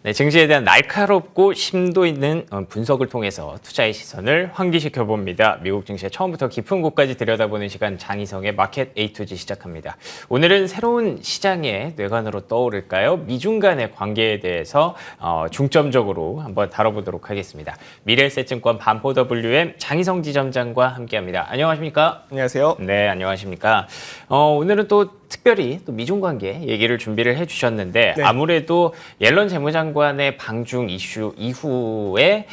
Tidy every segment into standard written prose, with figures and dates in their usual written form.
네, 증시에 대한 날카롭고 심도 있는 분석을 통해서 투자의 시선을 환기시켜 봅니다. 미국 증시의 처음부터 깊은 곳까지 들여다보는 시간, 장희성의 마켓 A to Z 시작합니다. 오늘은 새로운 시장의 뇌관으로 떠오를까요? 미중 간의 관계에 대해서 중점적으로 한번 다뤄보도록 하겠습니다. 미래에셋증권 반포 WM 장희성 지점장과 함께합니다. 안녕하십니까? 안녕하세요. 네, 안녕하십니까? 오늘은 또 특별히 또 미중 관계 얘기를 준비를 해주셨는데, 네. 아무래도 옐런 재무장관의 방중 이슈 이후에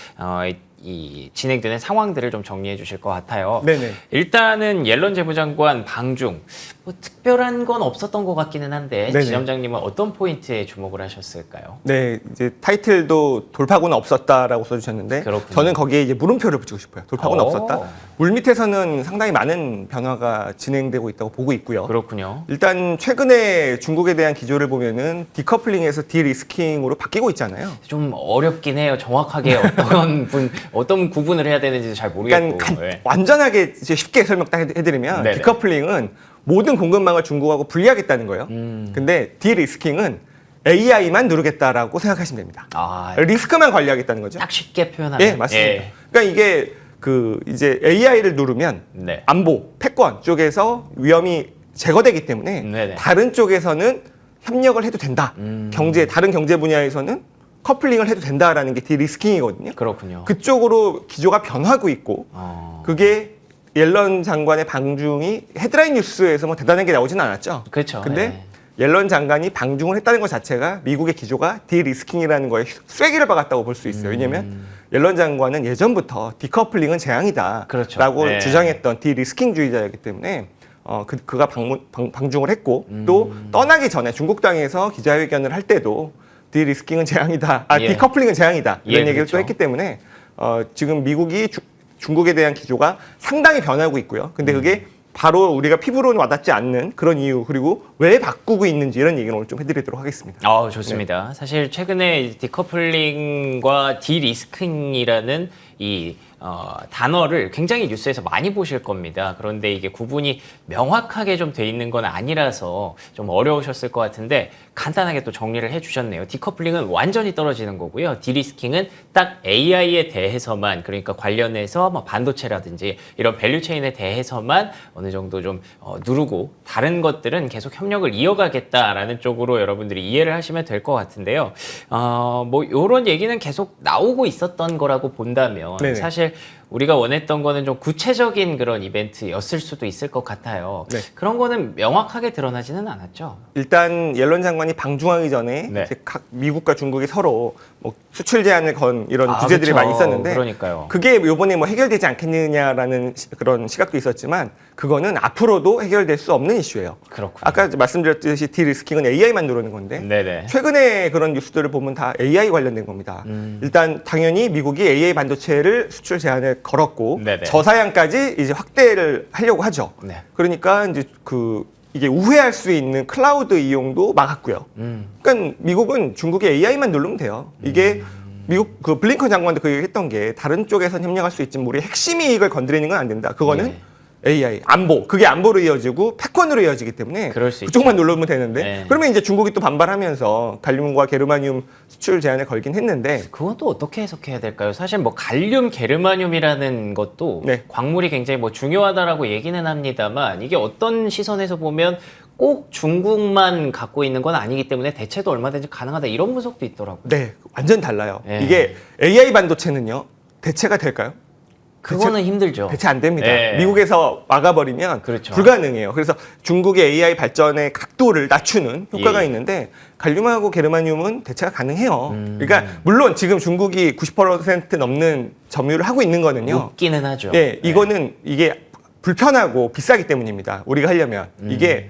이 진행되는 상황들을 좀 정리해 주실 것 같아요. 네네. 일단은 옐런 재무장관 방중, 뭐 특별한 건 없었던 것 같기는 한데, 네네. 지점장님은 어떤 포인트에 주목을 하셨을까요? 네, 이제 타이틀도 돌파구는 없었다라고 써주셨는데, 그렇군요. 저는 거기에 이제 물음표를 붙이고 싶어요. 돌파구는 오. 없었다. 물 밑에서는 상당히 많은 변화가 진행되고 있다고 보고 있고요. 그렇군요. 일단 최근에 중국에 대한 기조를 보면은 디커플링에서 디리스킹으로 바뀌고 있잖아요. 좀 어렵긴 해요. 정확하게 어떤 구분을 해야 되는지 잘 모르겠고. 그러니까 네. 완전하게 이제 쉽게 설명 딱 해드리면, 네네. 디커플링은 모든 공급망을 중국하고 분리하겠다는 거예요. 근데 디리스킹은 AI만 누르겠다라고 생각하시면 됩니다. 아, 리스크만 관리하겠다는 거죠. 딱 쉽게 표현하면. 예, 맞습니다. 예. 그러니까 이게 이제 AI를 누르면 네. 안보, 패권 쪽에서 위험이 제거되기 때문에 네네. 다른 쪽에서는 협력을 해도 된다. 다른 경제 분야에서는 커플링을 해도 된다라는 게 디리스킹이거든요. 그렇군요. 그쪽으로 기조가 변하고 있고 그게 옐런 장관의 방중이 헤드라인 뉴스에서 뭐 대단한 게 나오진 않았죠. 그렇죠. 근데 옐런 장관이 방중을 했다는 것 자체가 미국의 기조가 디리스킹이라는 거에 쐐기를 박았다고 볼 수 있어요. 왜냐하면 옐런 장관은 예전부터 디커플링은 재앙이다 그렇죠. 라고 네. 주장했던 디리스킹주의자였기 때문에 그가 방중을 했고 또 떠나기 전에 중국 땅에서 기자회견을 할 때도 디리스킹은 재앙이다, 예. 디커플링은 재앙이다 이런 예, 얘기를 그렇죠. 또 했기 때문에 지금 미국이 중국에 대한 기조가 상당히 변하고 있고요. 근데 그게 바로 우리가 피부로는 와닿지 않는 그런 이유, 그리고 왜 바꾸고 있는지 이런 얘기를 오늘 좀 해드리도록 하겠습니다. 좋습니다. 네. 사실 최근에 디커플링과 디리스킹이라는 이 단어를 굉장히 뉴스에서 많이 보실 겁니다. 그런데 이게 구분이 명확하게 좀 돼 있는 건 아니라서 좀 어려우셨을 것 같은데, 간단하게 또 정리를 해주셨네요. 디커플링은 완전히 떨어지는 거고요. 디리스킹은 딱 AI에 대해서만, 그러니까 관련해서 뭐 반도체라든지 이런 밸류체인에 대해서만 어느 정도 좀 누르고, 다른 것들은 계속 협력을 이어가겠다라는 쪽으로 여러분들이 이해를 하시면 될 것 같은데요. 뭐 이런 얘기는 계속 나오고 있었던 거라고 본다면, 네네. 사실 우리가 원했던 거는 좀 구체적인 그런 이벤트였을 수도 있을 것 같아요. 네. 그런 거는 명확하게 드러나지는 않았죠. 일단 옐런 장관이 방중하기 전에 네. 이제 각 미국과 중국이 서로 뭐 수출 제한을 건 이런 규제들이 그쵸. 많이 있었는데, 그러니까요. 그게 이번에 뭐 해결되지 않겠느냐라는 그런 시각도 있었지만 그거는 앞으로도 해결될 수 없는 이슈예요. 그렇군요. 아까 말씀드렸듯이 디리스킹은 AI만 누르는 건데 네네. 최근에 그런 뉴스들을 보면 다 AI 관련된 겁니다. 일단 당연히 미국이 AI 반도체를 수출 제한을 걸었고 네네. 저사양까지 이제 확대를 하려고 하죠. 네. 그러니까 이제 이게 우회할 수 있는 클라우드 이용도 막았고요. 그러니까 미국은 중국의 AI만 누르면 돼요. 이게 미국 블링컨 장관도 그 얘기 했던 게, 다른 쪽에서는 협력할 수 있지만 우리 핵심 이익을 건드리는 건 안 된다. 그거는 네. AI, 안보, 그게 안보로 이어지고 패권으로 이어지기 때문에 그럴 수 그쪽만 있죠. 누르면 되는데, 네. 그러면 이제 중국이 또 반발하면서 갈륨과 게르마늄 수출 제한을 걸긴 했는데, 그건 또 어떻게 해석해야 될까요? 사실 뭐 갈륨, 게르마늄이라는 것도 네. 광물이 굉장히 뭐 중요하다라고 얘기는 합니다만, 이게 어떤 시선에서 보면 꼭 중국만 갖고 있는 건 아니기 때문에 대체도 얼마든지 가능하다, 이런 분석도 있더라고요. 네, 완전 달라요. 네. 이게 AI 반도체는요, 대체가 될까요? 그거는 힘들죠. 대체 안 됩니다. 네. 미국에서 막아버리면 그렇죠. 불가능해요. 그래서 중국의 AI 발전의 각도를 낮추는 효과가 예. 있는데, 갈륨하고 게르마늄은 대체가 가능해요. 그러니까 물론 지금 중국이 90% 넘는 점유를 하고 있는 거는요. 높기는 하죠. 예, 이거는 이게 불편하고 비싸기 때문입니다. 우리가 하려면 이게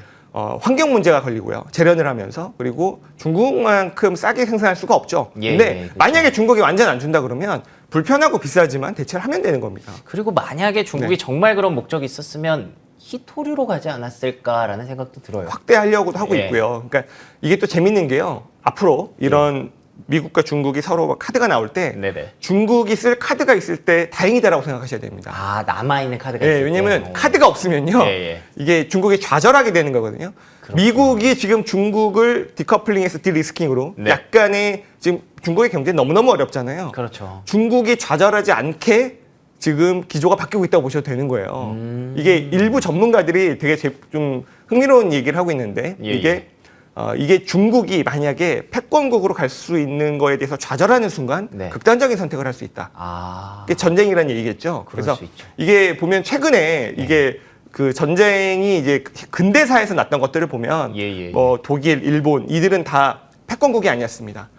환경 문제가 걸리고요. 재련을 하면서, 그리고 중국만큼 싸게 생산할 수가 없죠. 예, 근데 예, 그렇죠. 만약에 중국이 완전 안 준다 그러면 불편하고 비싸지만 대체를 하면 되는 겁니다. 그리고 만약에 중국이 네. 정말 그런 목적이 있었으면 히토류로 가지 않았을까라는 생각도 들어요. 확대하려고도 하고 예. 있고요. 그러니까 이게 또 재밌는 게요. 앞으로 이런 미국과 중국이 서로 카드가 나올 때 네네. 중국이 쓸 카드가 있을 때 다행이다라고 생각하셔야 됩니다. 아, 남아있는 카드가 예, 있을 왜냐면 때. 카드가 없으면요. 예, 예. 이게 중국이 좌절하게 되는 거거든요. 그렇구나. 미국이 지금 중국을 디커플링해서 디리스킹으로 네. 약간의 지금 중국의 경제 너무너무 어렵잖아요. 그렇죠. 중국이 좌절하지 않게 지금 기조가 바뀌고 있다고 보셔도 되는 거예요. 이게 일부 전문가들이 되게 좀 흥미로운 얘기를 하고 있는데 예, 이게 중국이 만약에 패권국으로 갈 수 있는 거에 대해서 좌절하는 순간 네. 극단적인 선택을 할 수 있다. 아, 이게 전쟁이라는 얘기겠죠. 그럴 그래서 수 있죠. 이게 보면 최근에 이게 그 전쟁이 이제 근대사에서 났던 것들을 보면 예. 뭐 독일, 일본 이들은 다 패권국이 아니었습니다.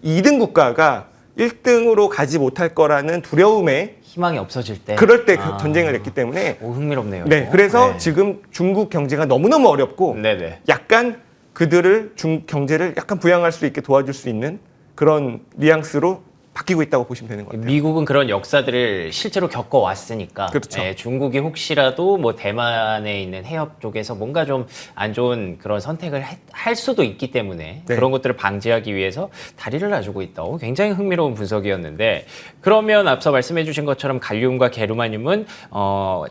2등 국가가 1등으로 가지 못할 거라는 두려움에 희망이 없어질 때. 그럴 때 그 전쟁을 했기 때문에 오, 흥미롭네요. 네, 이거. 그래서 네. 지금 중국 경제가 너무너무 어렵고 네네. 약간 그들을 경제를 약간 부양할 수 있게 도와줄 수 있는 그런 뉘앙스로 바뀌고 있다고 보시면 되는 것 같아요. 미국은 그런 역사들을 실제로 겪어왔으니까 그렇죠. 예, 중국이 혹시라도 뭐 대만에 있는 해협 쪽에서 뭔가 좀 안 좋은 그런 선택을 할 수도 있기 때문에 네. 그런 것들을 방지하기 위해서 다리를 놔주고 있다. 굉장히 흥미로운 분석이었는데 그러면 앞서 말씀해 주신 것처럼 갈륨과 게르마늄은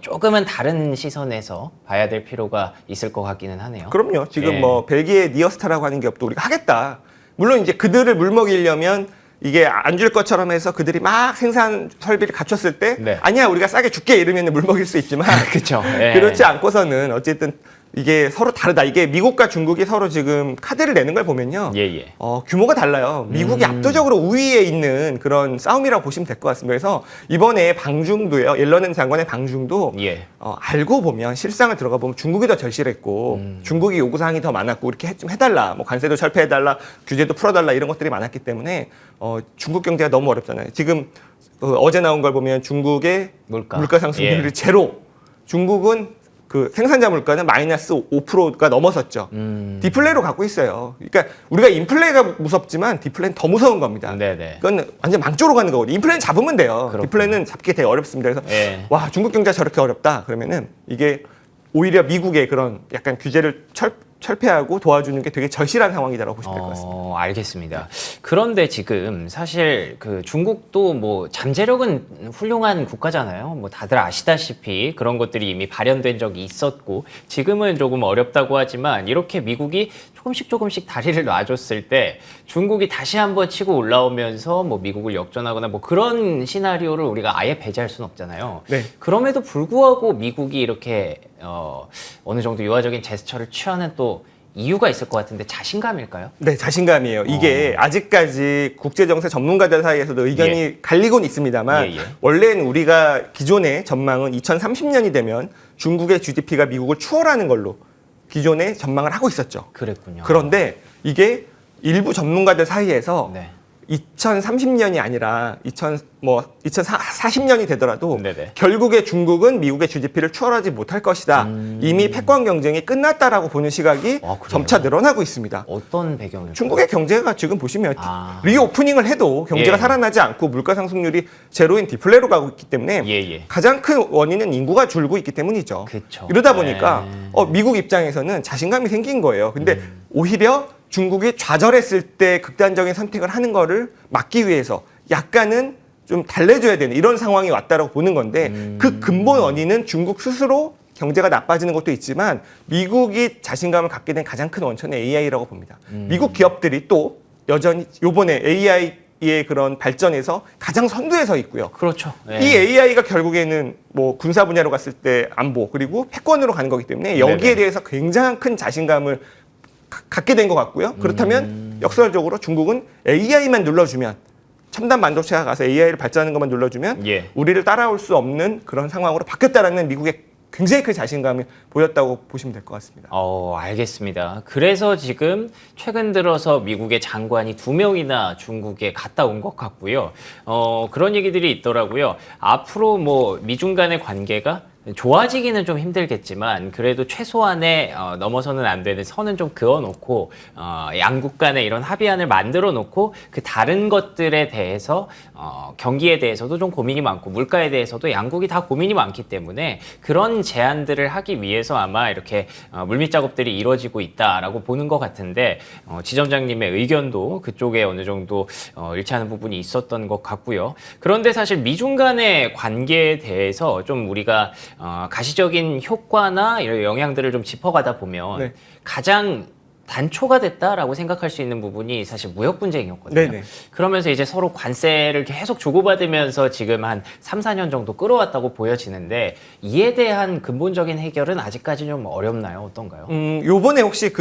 조금은 다른 시선에서 봐야 될 필요가 있을 것 같기는 하네요. 그럼요. 지금 예. 뭐 벨기에 니어스타라고 하는 기업도 우리가 하겠다. 물론 이제 그들을 물먹이려면 이게 안 줄 것처럼 해서 그들이 막 생산 설비를 갖췄을 때 네. 아니야 우리가 싸게 줄게 이러면 물먹일 수 있지만 그렇죠. 예. 그렇지 않고서는 어쨌든 이게 서로 다르다. 이게 미국과 중국이 서로 지금 카드를 내는 걸 보면요. 예. 규모가 달라요. 미국이 압도적으로 우위에 있는 그런 싸움이라고 보시면 될 것 같습니다. 그래서 이번에 방중도요. 옐런 장관의 방중도 예. 알고 보면 실상을 들어가 보면 중국이 더 절실했고 중국이 요구사항이 더 많았고 이렇게 좀 해달라. 뭐 관세도 철폐해달라. 규제도 풀어달라. 이런 것들이 많았기 때문에 중국 경제가 너무 어렵잖아요. 지금 어제 나온 걸 보면 중국의 물가 상승률이 예. 제로. 중국은 그 생산자 물가는 마이너스 5%가 넘어섰죠. 디플레로 갖고 있어요. 그러니까 우리가 인플레가 무섭지만 디플레는 더 무서운 겁니다. 네네. 그건 완전 망조로 가는 거거든요. 인플레는 잡으면 돼요. 그렇군요. 디플레는 잡기 되게 어렵습니다. 그래서 예. 와 중국 경제가 저렇게 어렵다. 그러면은 이게 오히려 미국의 그런 약간 규제를 철폐하고 도와주는 게 되게 절실한 상황이다라고 보시면 될 것 같습니다. 알겠습니다. 그런데 지금 사실 그 중국도 뭐 잠재력은 훌륭한 국가잖아요. 뭐 다들 아시다시피 그런 것들이 이미 발현된 적이 있었고 지금은 조금 어렵다고 하지만 이렇게 미국이 조금씩 다리를 놔줬을 때 중국이 다시 한번 치고 올라오면서 뭐 미국을 역전하거나 뭐 그런 시나리오를 우리가 아예 배제할 수는 없잖아요. 네. 그럼에도 불구하고 미국이 이렇게 어느 정도 유화적인 제스처를 취하는 또 이유가 있을 것 같은데 자신감일까요? 네, 자신감이에요. 이게 아직까지 국제정세 전문가들 사이에서도 의견이 갈리곤 있습니다만 예. 원래는 우리가 기존의 전망은 2030년이 되면 중국의 GDP가 미국을 추월하는 걸로 기존의 전망을 하고 있었죠. 그랬군요. 그런데 이게 일부 전문가들 사이에서 네. 2030년이 아니라 2040년이 되더라도 네네. 결국에 중국은 미국의 GDP를 추월하지 못할 것이다. 이미 패권 경쟁이 끝났다라고 보는 시각이 그래요? 점차 늘어나고 있습니다. 어떤 배경일까요? 중국의 경제가 지금 보시면 아. 리오프닝을 해도 경제가 예. 살아나지 않고 물가 상승률이 제로인 디플레로 가고 있기 때문에 예. 가장 큰 원인은 인구가 줄고 있기 때문이죠. 그쵸. 이러다 보니까 네. 미국 입장에서는 자신감이 생긴 거예요. 근데 오히려 중국이 좌절했을 때 극단적인 선택을 하는 거를 막기 위해서 약간은 좀 달래줘야 되는 이런 상황이 왔다라고 보는 건데 그 근본 원인은 중국 스스로 경제가 나빠지는 것도 있지만 미국이 자신감을 갖게 된 가장 큰 원천은 AI라고 봅니다. 미국 기업들이 또 여전히 요번에 AI의 그런 발전에서 가장 선두에 서 있고요. 그렇죠. 네. 이 AI가 결국에는 뭐 군사 분야로 갔을 때 안보 그리고 패권으로 가는 거기 때문에 여기에 네네. 대해서 굉장한 큰 자신감을 갖게 된 것 같고요. 그렇다면 역설적으로 중국은 AI만 눌러주면 첨단 반도체가 가서 AI를 발전하는 것만 눌러주면 예. 우리를 따라올 수 없는 그런 상황으로 바뀌었다라는 미국의 굉장히 큰 자신감을 보였다고 보시면 될 것 같습니다. 알겠습니다. 그래서 지금 최근 들어서 미국의 장관이 2명이나 중국에 갔다 온 것 같고요. 그런 얘기들이 있더라고요. 앞으로 뭐 미중 간의 관계가 좋아지기는 좀 힘들겠지만 그래도 최소한의 넘어서는 안 되는 선은 좀 그어놓고 양국 간의 이런 합의안을 만들어 놓고 그 다른 것들에 대해서 경기에 대해서도 좀 고민이 많고 물가에 대해서도 양국이 다 고민이 많기 때문에 그런 제안들을 하기 위해서 아마 이렇게 물밑 작업들이 이루어지고 있다라고 보는 것 같은데 지점장님의 의견도 그쪽에 어느 정도 일치하는 부분이 있었던 것 같고요. 그런데 사실 미중 간의 관계에 대해서 좀 우리가 가시적인 효과나 이런 영향들을 좀 짚어가다 보면 네. 가장 단초가 됐다라고 생각할 수 있는 부분이 사실 무역 분쟁이었거든요. 네네. 그러면서 이제 서로 관세를 계속 주고받으면서 지금 한 3, 4년 정도 끌어왔다고 보여지는데 이에 대한 근본적인 해결은 아직까지 좀 어렵나요? 어떤가요? 요번에 혹시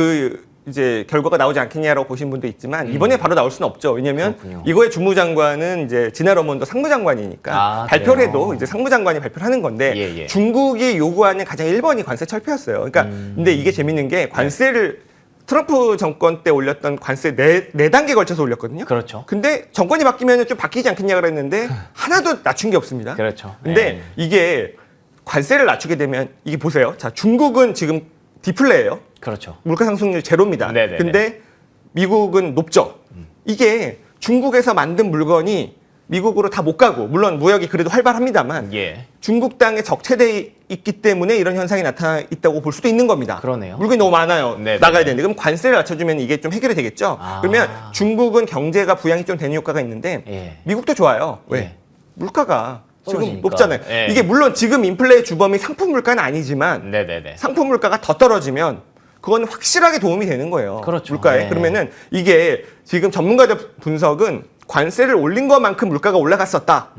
이제 결과가 나오지 않겠냐라고 보신 분도 있지만 이번에 바로 나올 수는 없죠. 왜냐면 그렇군요. 이거의 주무장관은 이제 지나 러먼도 상무장관이니까 아, 발표를 그래요? 해도 이제 상무장관이 발표를 하는 건데 예, 예. 중국이 요구하는 가장 1번이 관세 철폐였어요. 그러니까 근데 이게 재밌는 게 관세를 트럼프 정권 때 올렸던 관세 네 단계 걸쳐서 올렸거든요. 그렇죠. 근데 정권이 바뀌면 좀 바뀌지 않겠냐 그랬는데 하나도 낮춘 게 없습니다. 그렇죠. 근데 이게 관세를 낮추게 되면 이게 보세요. 자, 중국은 지금 디플레예요. 그렇죠. 물가 상승률 제로입니다. 네네네. 근데 미국은 높죠. 이게 중국에서 만든 물건이 미국으로 다 못 가고 물론 무역이 그래도 활발합니다만 예. 중국 땅에 적체돼 있기 때문에 이런 현상이 나타나 있다고 볼 수도 있는 겁니다. 그러네요. 물건이 너무 많아요. 네네네. 나가야 되는데 그럼 관세를 낮춰주면 이게 좀 해결이 되겠죠. 아. 그러면 중국은 경제가 부양이 좀 되는 효과가 있는데 예. 미국도 좋아요. 왜? 예. 물가가 지금 떨어지니까. 높잖아요. 예. 이게 물론 지금 인플레의 주범이 상품 물가는 아니지만 네네네. 상품 물가가 더 떨어지면 그건 확실하게 도움이 되는 거예요. 그렇죠. 물가에. 네. 그러면은 이게 지금 전문가들 분석은 관세를 올린 것만큼 물가가 올라갔었다.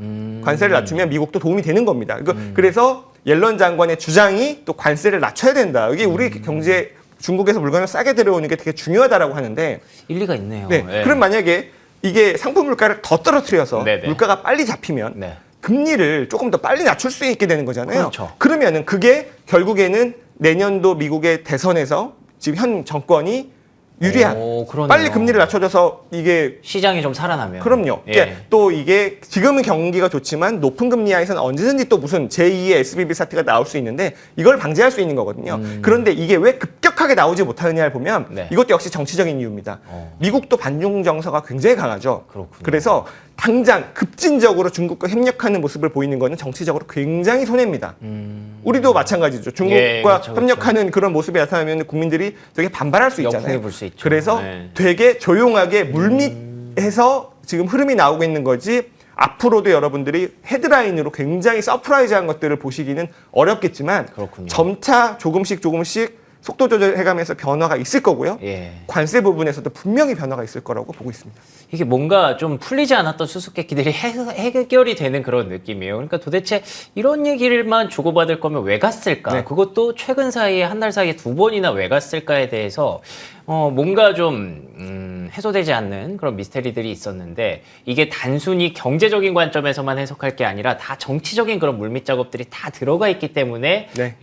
관세를 낮추면 미국도 도움이 되는 겁니다. 그래서 옐런 장관의 주장이 또 관세를 낮춰야 된다. 이게 우리 경제 중국에서 물건을 싸게 들여오는 게 되게 중요하다라고 하는데 일리가 있네요. 네. 예. 그럼 만약에 이게 상품 물가를 더 떨어뜨려서 네네. 물가가 빨리 잡히면 네. 금리를 조금 더 빨리 낮출 수 있게 되는 거잖아요. 그렇죠. 그러면은 그게 결국에는 내년도 미국의 대선에서 지금 현 정권이 유리한 오, 그러네요. 빨리 금리를 낮춰줘서 이게 시장이 좀 살아나면. 그럼요. 예. 그러니까 또 이게 지금은 경기가 좋지만 높은 금리 하에서는 언제든지 또 무슨 제2의 SBB 사태가 나올 수 있는데 이걸 방지할 수 있는 거거든요. 그런데 이게 왜 급격하게 나오지 못하느냐를 보면 네. 이것도 역시 정치적인 이유입니다. 미국도 반중 정서가 굉장히 강하죠. 그렇군요. 그래서 당장 급진적으로 중국과 협력하는 모습을 보이는 거는 정치적으로 굉장히 손해입니다. 우리도 마찬가지죠. 중국과 예, 그렇죠, 협력하는 그런 모습이 나타나면 국민들이 되게 반발할 수 있잖아요. 역풍이 불 수 있죠. 그래서 네. 되게 조용하게 물밑에서 지금 흐름이 나오고 있는 거지 앞으로도 여러분들이 헤드라인으로 굉장히 서프라이즈한 것들을 보시기는 어렵겠지만 그렇군요. 점차 조금씩 속도 조절해가면서 변화가 있을 거고요. 예. 관세 부분에서도 분명히 변화가 있을 거라고 보고 있습니다. 이게 뭔가 좀 풀리지 않았던 수수께끼들이 해결이 되는 그런 느낌이에요. 그러니까 도대체 이런 얘기를만 주고받을 거면 왜 갔을까? 네. 그것도 최근 사이에 한 달 사이에 2번이나 왜 갔을까에 대해서 뭔가 좀 해소되지 않는 그런 미스테리들이 있었는데 이게 단순히 경제적인 관점에서만 해석할 게 아니라 다 정치적인 그런 물밑 작업들이 다 들어가 있기 때문에 네.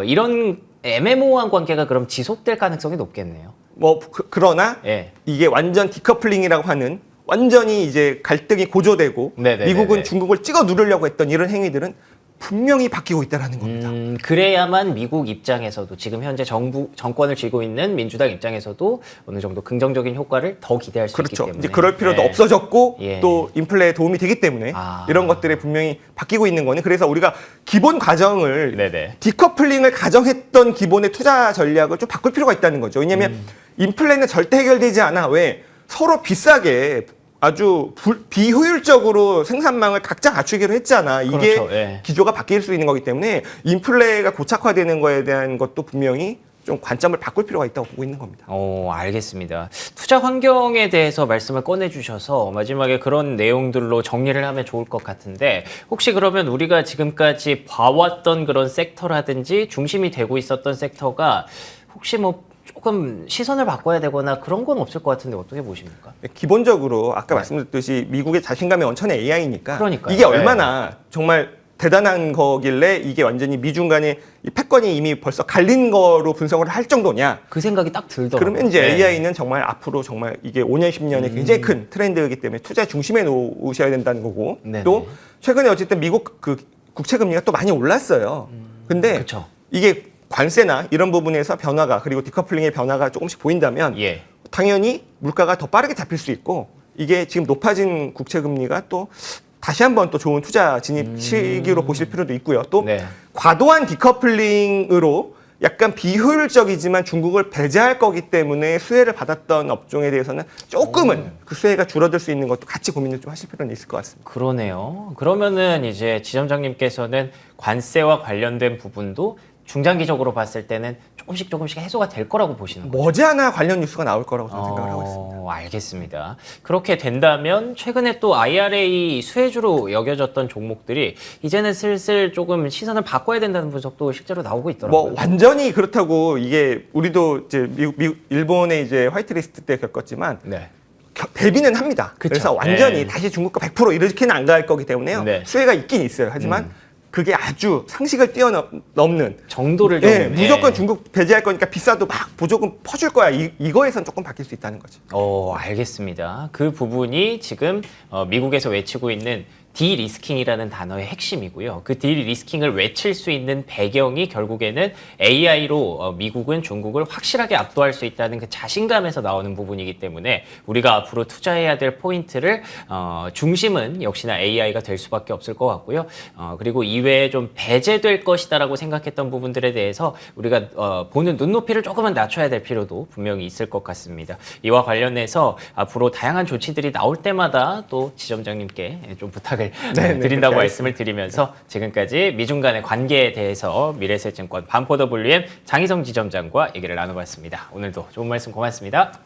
이런 애매모호한 관계가 그럼 지속될 가능성이 높겠네요. 뭐 그러나 예. 이게 완전 디커플링이라고 하는 완전히 이제 갈등이 고조되고 네네네네. 미국은 중국을 찍어 누르려고 했던 이런 행위들은 분명히 바뀌고 있다는 겁니다. 그래야만 미국 입장에서도 지금 현재 정권을 쥐고 있는 민주당 입장에서도 어느 정도 긍정적인 효과를 더 기대할 수 있기 그렇죠. 때문에 이제 그럴 필요도 네. 없어졌고 예. 또 인플레에 도움이 되기 때문에 아. 이런 것들이 분명히 바뀌고 있는 거는 그래서 우리가 기본 과정을 네네. 디커플링을 가정했던 기본의 투자 전략을 좀 바꿀 필요가 있다는 거죠. 왜냐하면 인플레는 절대 해결되지 않아. 왜? 서로 비싸게 아주 비효율적으로 생산망을 각자 갖추기로 했잖아. 이게 그렇죠. 예. 기조가 바뀔 수 있는 거기 때문에 인플레가 고착화되는 거에 대한 것도 분명히 좀 관점을 바꿀 필요가 있다고 보고 있는 겁니다. 알겠습니다. 투자 환경에 대해서 말씀을 꺼내주셔서 마지막에 그런 내용들로 정리를 하면 좋을 것 같은데 혹시 그러면 우리가 지금까지 봐왔던 그런 섹터라든지 중심이 되고 있었던 섹터가 혹시 뭐 조금 시선을 바꿔야 되거나 그런 건 없을 것 같은데 어떻게 보십니까? 기본적으로 아까 말씀드렸듯이 미국의 자신감이 넘쳐난 AI니까 그러니까요. 이게 얼마나 정말 대단한 거길래 이게 완전히 미중 간의 이 패권이 이미 벌써 갈린 거로 분석을 할 정도냐. 그 생각이 딱 들더라고요. 그러면 이제 네. AI는 정말 앞으로 정말 이게 5년, 10년에 굉장히 큰 트렌드이기 때문에 투자 중심에 놓으셔야 된다는 거고 네네. 또 최근에 어쨌든 미국 그 국채 금리가 또 많이 올랐어요. 근데 그쵸. 이게 관세나 이런 부분에서 변화가 그리고 디커플링의 변화가 조금씩 보인다면 예. 당연히 물가가 더 빠르게 잡힐 수 있고 이게 지금 높아진 국채 금리가 또 다시 한번 또 좋은 투자 진입 시기로 보실 필요도 있고요. 또 네. 과도한 디커플링으로 약간 비효율적이지만 중국을 배제할 거기 때문에 수혜를 받았던 업종에 대해서는 조금은 그 수혜가 줄어들 수 있는 것도 같이 고민을 좀 하실 필요는 있을 것 같습니다. 그러네요. 그러면은 이제 지점장님께서는 관세와 관련된 부분도 중장기적으로 봤을 때는 조금씩 해소가 될 거라고 보시는 거죠? 머지않아 관련 뉴스가 나올 거라고 저는 생각을 하고 있습니다. 알겠습니다. 그렇게 된다면 최근에 또 IRA 수혜주로 여겨졌던 종목들이 이제는 슬슬 조금 시선을 바꿔야 된다는 분석도 실제로 나오고 있더라고요. 뭐 완전히 그렇다고 이게 우리도 이제 일본의 이제 화이트리스트 때 겪었지만 네. 대비는 합니다. 그쵸. 그래서 완전히 네. 다시 중국과 100% 이렇게는 안 갈 거기 때문에요. 네. 수혜가 있긴 있어요. 하지만 그게 아주 상식을 뛰어넘는 정도를 좀 네, 무조건 중국 배제할 거니까 비싸도 막 보조금 퍼줄 거야. 이거에선 조금 바뀔 수 있다는 거죠. 알겠습니다. 그 부분이 지금 미국에서 외치고 있는 디리스킹이라는 단어의 핵심이고요. 그 디리스킹을 외칠 수 있는 배경이 결국에는 AI로 미국은 중국을 확실하게 압도할 수 있다는 그 자신감에서 나오는 부분이기 때문에 우리가 앞으로 투자해야 될 포인트를 중심은 역시나 AI가 될 수밖에 없을 것 같고요. 그리고 이외에 좀 배제될 것이다라고 생각했던 부분들에 대해서 우리가 보는 눈높이를 조금은 낮춰야 될 필요도 분명히 있을 것 같습니다. 이와 관련해서 앞으로 다양한 조치들이 나올 때마다 또 지점장님께 좀 부탁을 드린다고 말씀을 드리면서 지금까지 미중 간의 관계에 대해서 미래에셋증권 반포 WM 장희성 지점장과 얘기를 나눠봤습니다. 오늘도 좋은 말씀 고맙습니다.